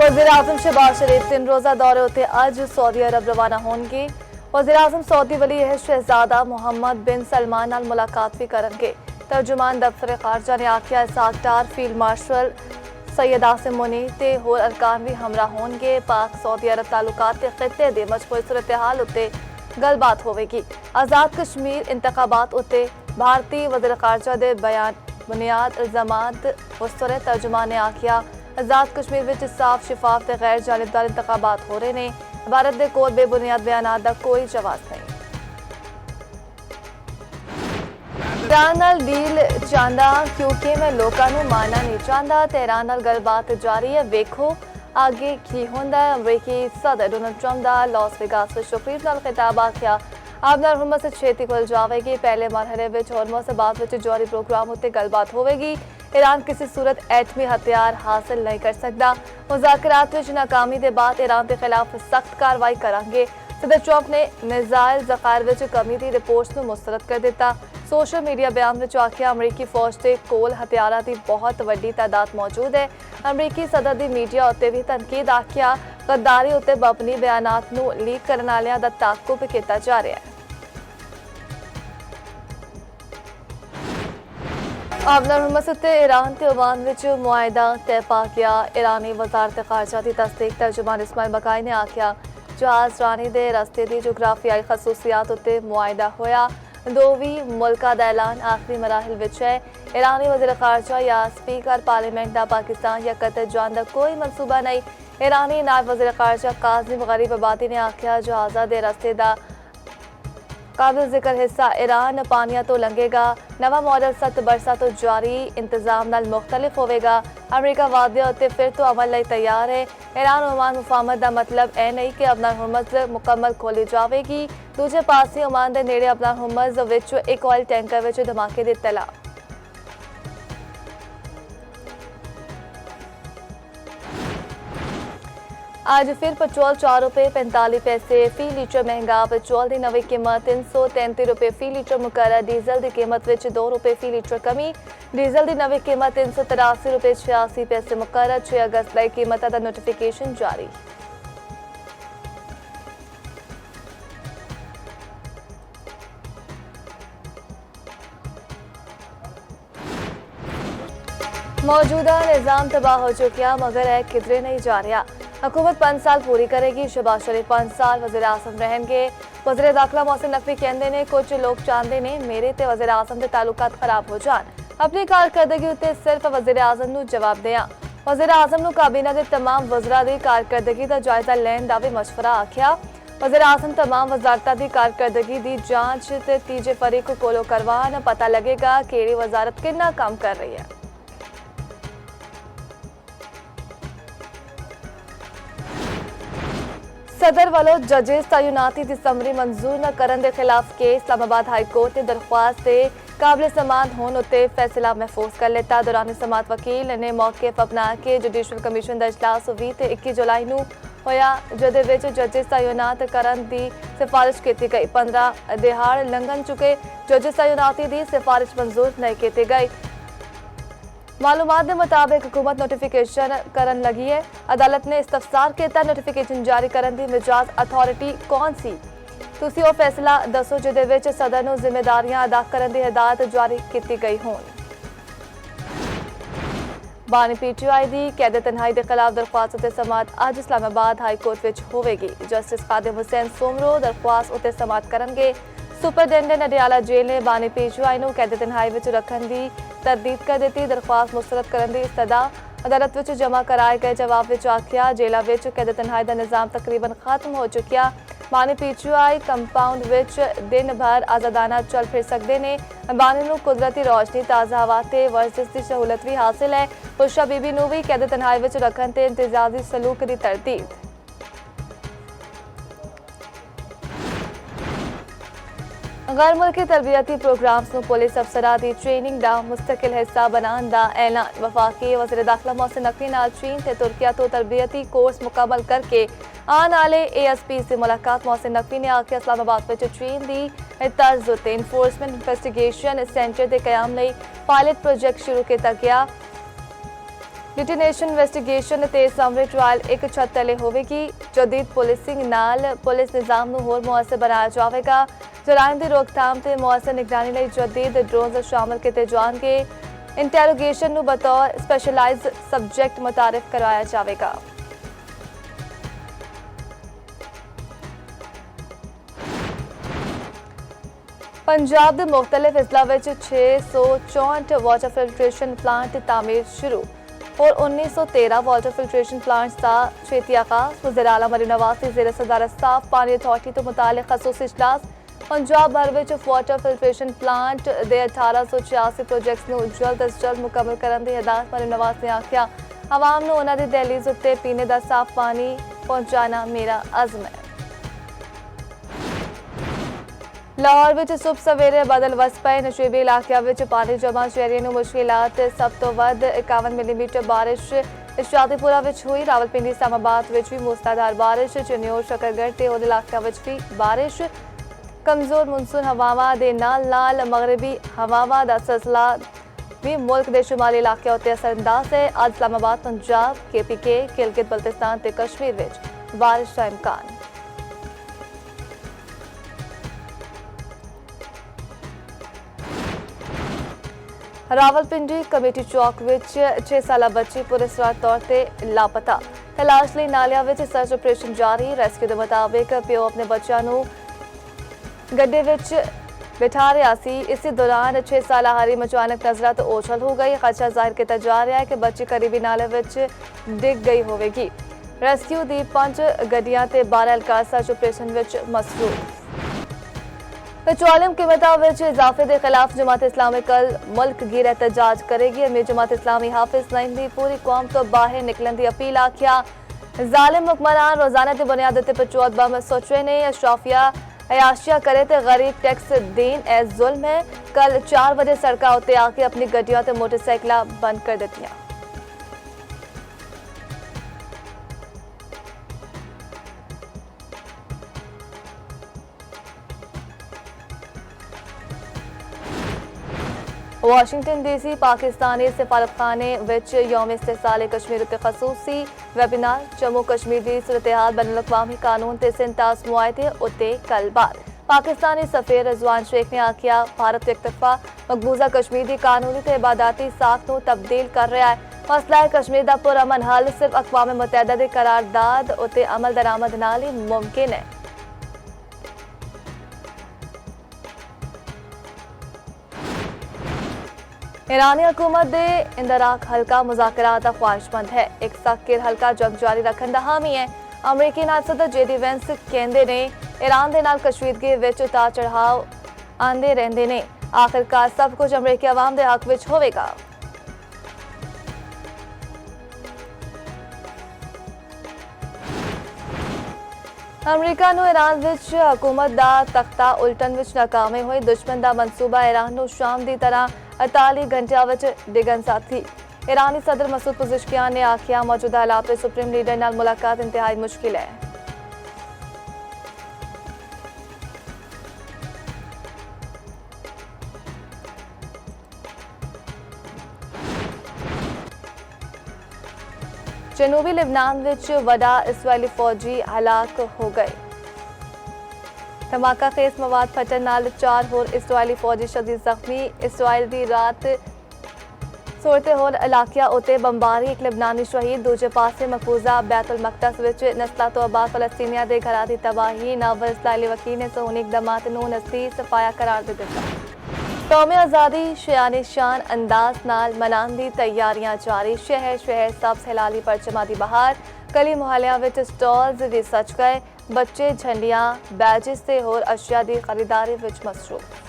वज़ीर-ए-आज़म शहबाज शरीफ 3 रोज़ा दौरे उत्ते अज सऊदी अरब रवाना होणगे। वज़ीर-ए-आज़म सऊदी वली अहद शहजादा मुहम्मद बिन सलमान नाल मुलाकात भी करनगे। तर्जुमान दफ्तर खारजा ने आख्या इसाक डार, फील्ड मार्शल सैयद आसिम मुनीर ते होर अरकान भी हमरा होणगे। पाक सऊदी अरब ताल्लुकात ते खित्ते दे मजबूत सूरत हाल उत्ते गलबात होवेगी। आज़ाद कश्मीर इंतखाबात उत्ते भारतीय वज़ीर खारजा दे बयान बुनियाद इल्जामात मुस्तरद। तर्जुमान ने आख्या आज़ाद कश्मीर विच साफ शिफाफ ते गैर जानिबदार इंतखाबात हो रहे ने। भारत दे कोल बेबुनियाद बयानात दा कोई जवाब नहीं। ईरान नाल डील चाहता क्योंकि मैं लोगों को मारना नहीं चाहता। तेहरान नाल गलबात जारी है, वेखो आगे की होंदा है। अमरीकी सदर डोनाल्ड ट्रंप दा लॉस वेगास विच तकरीब नाल खिताब आख्या अब हुर्मुज़ से छेती खुल जाएगी। पहले मरहले विच हुर्मुज़ से बाद विच जौहरी प्रोग्राम उत्ते गलबात होवेगी। ईरान किसी सूरत एटमी हथियार हासिल नहीं कर सकता। मुज़ाकरात विच नाकामी के बाद ईरान के खिलाफ सख्त कार्रवाई करांगे। सदर ट्रंप ने मिसाइल ज़खायर विच कमी की रिपोर्ट्स को मुस्तरद कर दिता। सोशल मीडिया बयान में आख्या अमरीकी फौज के कोल हथियारों की बहुत वड्डी तादाद मौजूद है। अमरीकी सदर की मीडिया उत्ते भी तनकीद आख्या गद्दारी उत्ते बपनी बयानात नूं लीक करने वालियां दा ताकुब किया जा रहा है। आबनर हुर्मुज़ उत्ते ईरान ते ओमान विच मुआहिदा तय पा गया। ईरानी वज़ारत खारजा की तस्दीक तर्जुमान इस्माइल बकाई ने आख्या जहाज रानी दे रस्ते की जोग्राफियाई खसूसियात उत्ते मुआहिदा होया। दोवी मुल्का दा ऐलान आखिरी मराहिल विच है। ईरानी वज़ीर खारजा या स्पीकर पार्लियामेंट दा पाकिस्तान या कतर जान दा कोई मनसूबा नहीं। ईरानी नायब वज़ीर खारजा काज़िम गरीब आबादी ने आख्या जहाज़ा दे रस्ते दा काबिल जिक्र हिस्सा ईरान पानिया तो लंघेगा। नवा मॉडल 7 बरसा तो जारी इंतजाम नाल मुख्तलिफ होवेगा। अमरीका वादे उत्ते फिर तो अमल लई तैयार है। ईरान ओमान मुफाहमत का मतलब यह नहीं कि अबनर हुर्मुज़ मुकम्मल खोली जाएगी। दूजे पासे ओमान के नेड़े अबनर हुर्मुज़ विच एक ऑयल टैंकर विच धमाके की इत्तला। आज फिर पेट्रोल 4 रुपये 45 पैसे फी लीटर महंगा। पेट्रोल की नवी कीमत 333 रुपये फी लीटर मुकर। डीजल की कीमत विच 2 रुपये फी लीटर कमी। डीजल की नवी कीमत 383 रुपये 86 पैसे मुकर। 6 अगस्त तक कीमत का नोटिफिकेशन जारी। मौजूदा निज़ाम तबाह हो चुका मगर है किधरे नहीं जा रहा। हुकूमत 5 साल पूरी करेगी। शहबाज शरीफ 5 साल वज़ीर-ए-आज़म रहेंगे। वज़ीर दाखिला मोहसिन नकवी कहते हैं कुछ लोग चाहते हैं मेरे ते वज़ीर-ए-आज़म के ताल्लुकात खराब हो जान। अपनी कारकरदगी उत्ते सिर्फ वज़ीर-ए-आज़म नूं जवाब दें। वज़ीर-ए-आज़म नूं काबीना के तमाम वज़रा की कारकरदगी का जायजा लैन का भी मशवरा आख्या। वज़ीर-ए-आज़म तमाम वज़ारतां की कारकरदगी की जांच ते तीजे फरीक कोलों करवान। पता लगेगा कि वज़ारत कितना काम कर रही है। सदर वालों जजेस तैनाती की समरी मंजूर न करने के खिलाफ केस इस्लामाबाद हाई कोर्ट ने दरख्वास्त से काबिल समात होने उत्ते फैसला महफूज कर लेता। दौरान समात वकील ने मौके अपना के जुडिशल कमीशन का इजलास 20 ते 21 जुलाई नूं होया जिहदे विच जजेस तैनात करन दी सिफारिश की गई। 15 दिहाड़ लंघन चुके जजेस तैनाती की सिफारिश मंजूर नहीं की गई। मालूमात के मुताबिक हुकूमत नोटिफिकेशन करन लगी है। अदालत ने इस्तफसार किया नोटिफिकेशन जारी करने की मिजाज अथॉरिटी कौन सी तुसी वो फैसला दसो जिहदे विच सदर नूं जिम्मेदारियां अदा करने की हिदायत जारी की गई होन। बानी PTI की कैद तनहाई के खिलाफ दरख्वास्त उत्ते समात अज इस्लामाबाद हाई कोर्ट विच होवेगी। जस्टिस खादिम हुसैन सोमरो दरख्वास्त उत्ते समात करनगे। सुपरडेंटेंट अडियाला जेल ने बानी PTI नूं कैद तनहाई विच रखने की तरदीद कर दी। दरख्वास्त मुस्तरद करने की इस्तदा अदालत विच जमा कराए गए जवाब विच आख्या जेला विच कैद तनहाई का निज़ाम तकरीबन खत्म हो चुकिया। बानी PTI कंपाउंड विच दिन भर आज़ादाना चल फिर सकते हैं। बानी नूं कुदरती रोशनी ताज़ा हवा ते वर्जिश की सहूलत भी हासिल है। खुशा बीबी नूं भी कैद तनहाई विच रखने ते इम्तियाजी सलूक की तरदीद। गैर मुल्की तरबियती प्रोग्राम्स में पुलिस अफसरां की ट्रेनिंग का मुस्तकिल हिस्सा बनाने का ऐलान। वफाकी वज़ीर दाखिला मोहसिन नकवी नाल चीन ते तुर्किया तो तरबियती कोर्स मुकम्मल करके आने वाले ASP से मुलाकात। मोहसिन नकवी ने आख्या इस्लामाबाद में चीन की तर्ज उत्ते इन्फोर्समेंट इन्वेस्टिगेशन सेंटर के क्याम लई पायलट प्रोजेक्ट शुरू किया गया। डिटेनेशन इन्वेस्टिगेशन ते सामने ट्रायल एक छत तले होवेगी। जदीद पुलिसिंग नाल पुलिस निज़ाम नूं होर मुअस्सर बनाया जावेगा। जराइम की रोकथाम ते मुअस्सर निगरानी लई जदीद ड्रोन शामिल किए जाणगे। इंटेरोगेशन नूं बतौर स्पैशलाइज्ड सबजैक्ट मुतारिफ करवाया जावेगा। पंजाब के मुख्तलिफ अजला में 664 वाटर फिल्ट्रेशन प्लांट तामीर शुरू और 1913 वाटर फिल्ट्रेशन प्लांट्स का छेती आगाज। वज़ीर आला मरीम नवाज की ज़ेर सदारत साफ पानी अथॉरिटी तो मुतालिक खसूसी इजलास। पंजाब भर में वाटर फिल्ट्रेशन प्लांट के 1886 प्रोजेक्ट्स नूं जल्द अज जल्द मुकम्मल करने की हिदायत मरीम नवाज ने आख्या। आवाम नूं उन्हां दी दहलीज उत्ते पीने का साफ पानी पहुंचाना मेरा अज़म है। लाहौर में सुबह सवेरे बादल वस पे। नशेबी इलाकों में पानी जमा शहरियों को मुश्किलात। सब तो वध 51 मिलीमीटर बारिश शादीपुरा में हुई। रावलपिंडी इस्लामाबाद में भी मूसलाधार बारिश। चन्योर शकरगढ़ ते होर इलाकों में भी बारिश। कमजोर मानसून हवावां दे नाल मगरबी हवावां दा सिलसिला भी मुल्क के शुमाली इलाकों उत्ते असरअंदाज है। अज इस्लामाबाद पंजाब KPK गिलगित बल्तिस्तान ते कश्मीर में बारिश का इम्कान। रावलपिंडी कमेटी चौक में 6 साला बच्ची पुरस्कार तौर पर लापता। तलाश लई नालियां में सर्च ऑपरेशन जारी। रेस्क्यू के मुताबिक प्यो अपने बच्चों को गड्ढे विच बिठा रहा सी। इसी दौरान 6 साला हरीम अचानक नजरा तो ओझल हो गई। खदशा जाहिर किया जा रहा है कि बच्ची करीबी नाले विच डिग गई होगी। रेस्क्यू दी 5 गड्डियां ते 12 एहलकार सर्च ऑपरेशन विच मसरूफ। पेट्रोलियम कीमतों में इजाफे के खिलाफ जमात इस्लामी कल मुल्क गिर एहतजाज करेगी। अमीर जमात इस्लामी हाफिज नईम की पूरी कौम तो बाहर निकलने की अपील आख्या। जालिम हुक्मरान रोजाना की बुनियाद पर पेट्रोल बम सोचे ने। अशराफिया अयाशिया करे तो गरीब टैक्स देन ए जुल्म है। कल 4 बजे सड़कों उत्ते आके अपनी गड्डियां ते मोटरसाइकिल बंद कर दित्तियां। वाशिंगटन DC पाकिस्तानी सफारतखाने विच यौम इस्तेहसाल कश्मीर उत्ते खसूसी वेबिनार। जम्मू कश्मीर की सूरत हाल बैनुल अक़वामी कानून ते सिंतास मुआहदे उत्ते कल बात। पाकिस्तानी सफीर रिजवान शेख ने आख्या भारत एक तरफा मकबूजा कश्मीर की कानूनी ते इबादती साख नूं तब्दील कर रहा है। मसला कश्मीर का पुरअमन हल सिर्फ अक़वाम मुत्तहिदा की करारदाद उत्ते अमल दरामद नाल ही मुमकिन है। ईरानी हुकूमत दे इंदराक हल्का मुज़ाकरात दा ख्वाहिशमंद है। एक सख्त हल्का जंग जारी रखने का हामी है। अमरीकी नायब सदर JD Vance कहते ने ईरान दे नाल कशीदगी विच उतार चढ़ाव आंदे रहंदे ने। आखिरकार सब कुछ अमरीकी अवाम दे हक विच होवेगा। अमरीका नूं ईरान विच हुकूमत दा तख्ता उलटन विच नाकामी हुई। दुश्मन दा मंसूबा ईरान नूं शाम दी तरह 48 घंटिया विच डिगन सा थी। ईरानी सदर मसूद पज़ेश्कियान ने आख्या मौजूदा हालात में सुप्रीम लीडर नाल मुलाकात इंतहाई मुश्किल है। जनूबी लिबनान विच वडा इसराइली फौजी हलाक हो गए। धमाका खेज मवाद फटन नाल 4 होर इसराइली फौजी शदीद जख्मी। इसराइल की रात सूरत होर इलाकिया उत्ते बंबारी। एक लिबनानी शहीद। दूजे पासे मकबूजा बैतुल मकदस विच नस्ला तो आबाद फलस्तीनिया दे घरां दी तबाही। नावल इसराइली वकील ने सोहनी इकदामात नूं नस्ती सफाया करार दे दिता। कौमी आज़ादी शान शान अंदाज नाल मनाने दी तैयारियां जारी। शहर शहर सब्ज़ हिलाली परचमां दी बहार। गली मुहल्लियां विच स्टॉल्स भी सज गए। बच्चे झंडियां बैजिस ते होर अशिया दी खरीदारी विच मसरूफ।